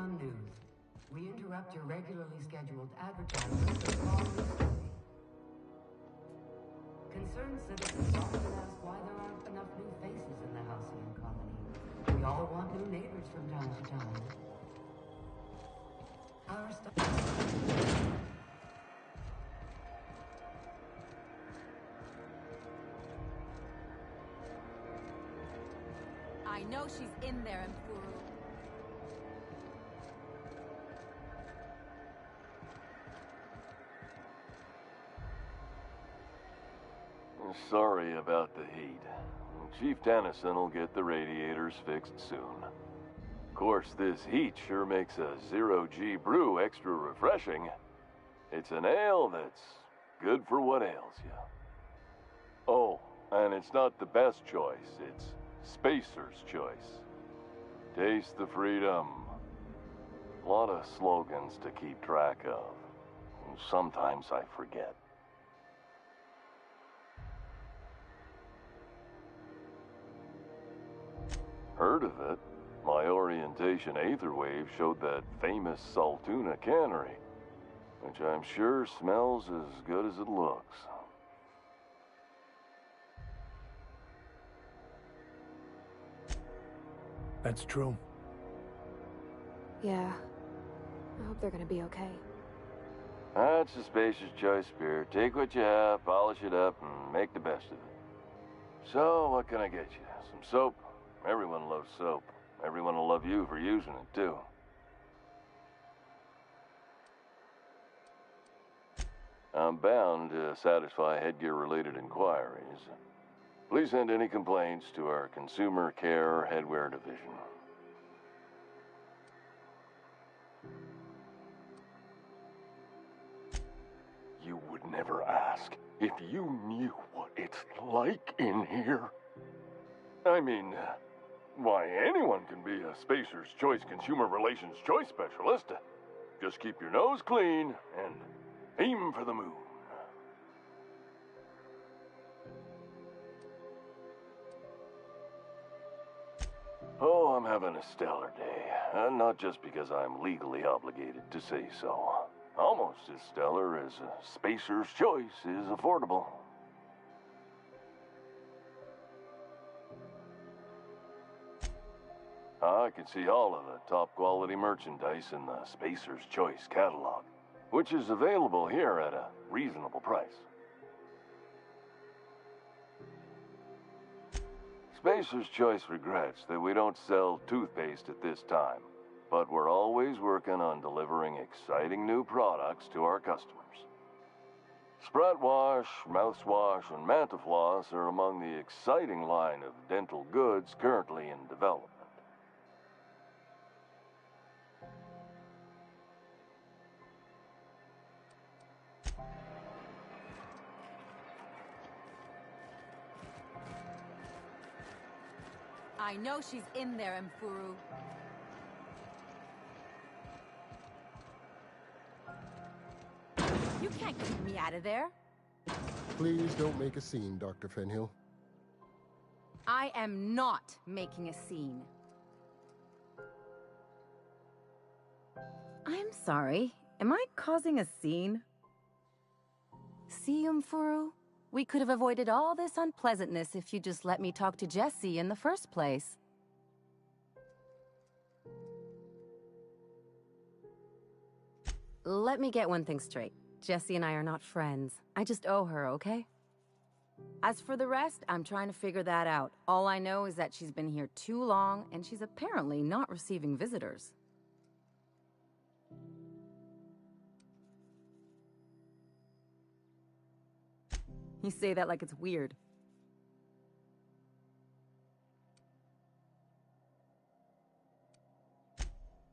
Underground News. We interrupt your regularly scheduled advertisements of following story. Concerned citizens often ask why there aren't enough new faces in the Halcyon colony. We all want new neighbors from time to time. Our I know she's in there, Mfuru. Sorry about the heat. Chief Tennyson will get the radiators fixed soon. Of course, this heat sure makes a zero-G brew extra refreshing. It's an ale that's good for what ails you. Oh, and it's not the best choice, it's Spacer's choice. Taste the freedom. A lot of slogans to keep track of. Sometimes I forget. Heard of it? My orientation aetherwave showed that famous Saltuna cannery, which I'm sure smells as good as it looks. That's true. Yeah. I hope they're gonna be okay. That's a Spacer's Choice beer. Take what you have, polish it up, and make the best of it. So, what can I get you? Some soap? Everyone loves soap. Everyone will love you for using it, too. I'm bound to satisfy headgear-related inquiries. Please send any complaints to our Consumer Care Headwear Division. You would never ask if you knew what it's like in here. I mean, why, anyone can be a Spacer's Choice Consumer Relations Choice Specialist. Just keep your nose clean and aim for the moon. Oh, I'm having a stellar day. And not just because I'm legally obligated to say so. Almost as stellar as a Spacer's Choice is affordable. I can see all of the top quality merchandise in the Spacer's Choice catalog, which is available here at a reasonable price. Spacer's Choice regrets that we don't sell toothpaste at this time, but we're always working on delivering exciting new products to our customers. Sprat Wash, Mouthwash, and Mantafloss are among the exciting line of dental goods currently in development. I know she's in there, Mfuru. You can't keep me out of there. Please don't make a scene, Dr. Fenhill. I am not making a scene. I'm sorry. Am I causing a scene? See, Mfuru? We could have avoided all this unpleasantness if you just let me talk to Jessie in the first place. Let me get one thing straight. Jessie and I are not friends. I just owe her, okay? As for the rest, I'm trying to figure that out. All I know is that she's been here too long, and she's apparently not receiving visitors. You say that like it's weird.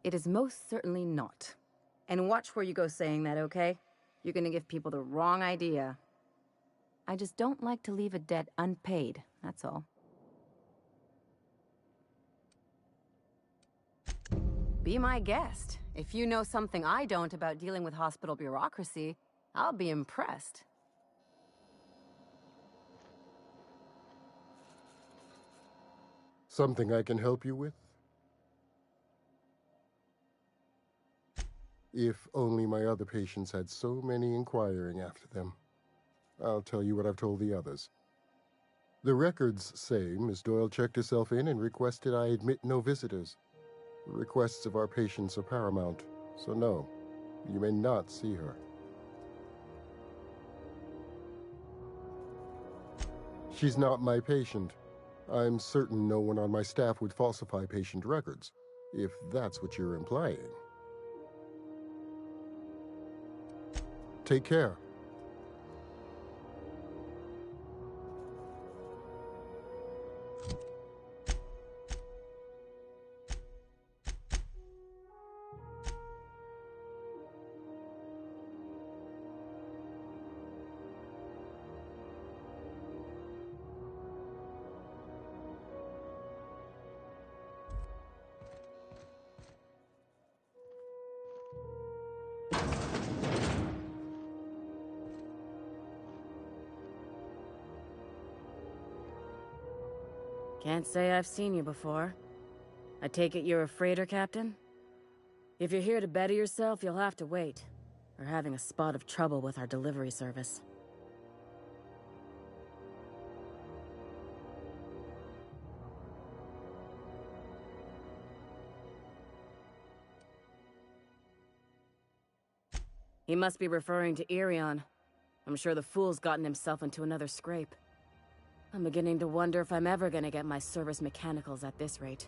It is most certainly not. And watch where you go saying that, okay? You're gonna give people the wrong idea. I just don't like to leave a debt unpaid, that's all. Be my guest. If you know something I don't about dealing with hospital bureaucracy, I'll be impressed. Something I can help you with? If only my other patients had so many inquiring after them. I'll tell you what I've told the others. The records say Miss Doyle checked herself in and requested I admit no visitors. The requests of our patients are paramount, so no, you may not see her. She's not my patient. I'm certain no one on my staff would falsify patient records, if that's what you're implying. Take care. Can't say I've seen you before. I take it you're a freighter captain? If you're here to better yourself, you'll have to wait. We're having a spot of trouble with our delivery service. He must be referring to Irion. I'm sure the fool's gotten himself into another scrape. I'm beginning to wonder if I'm ever gonna get my service mechanicals at this rate.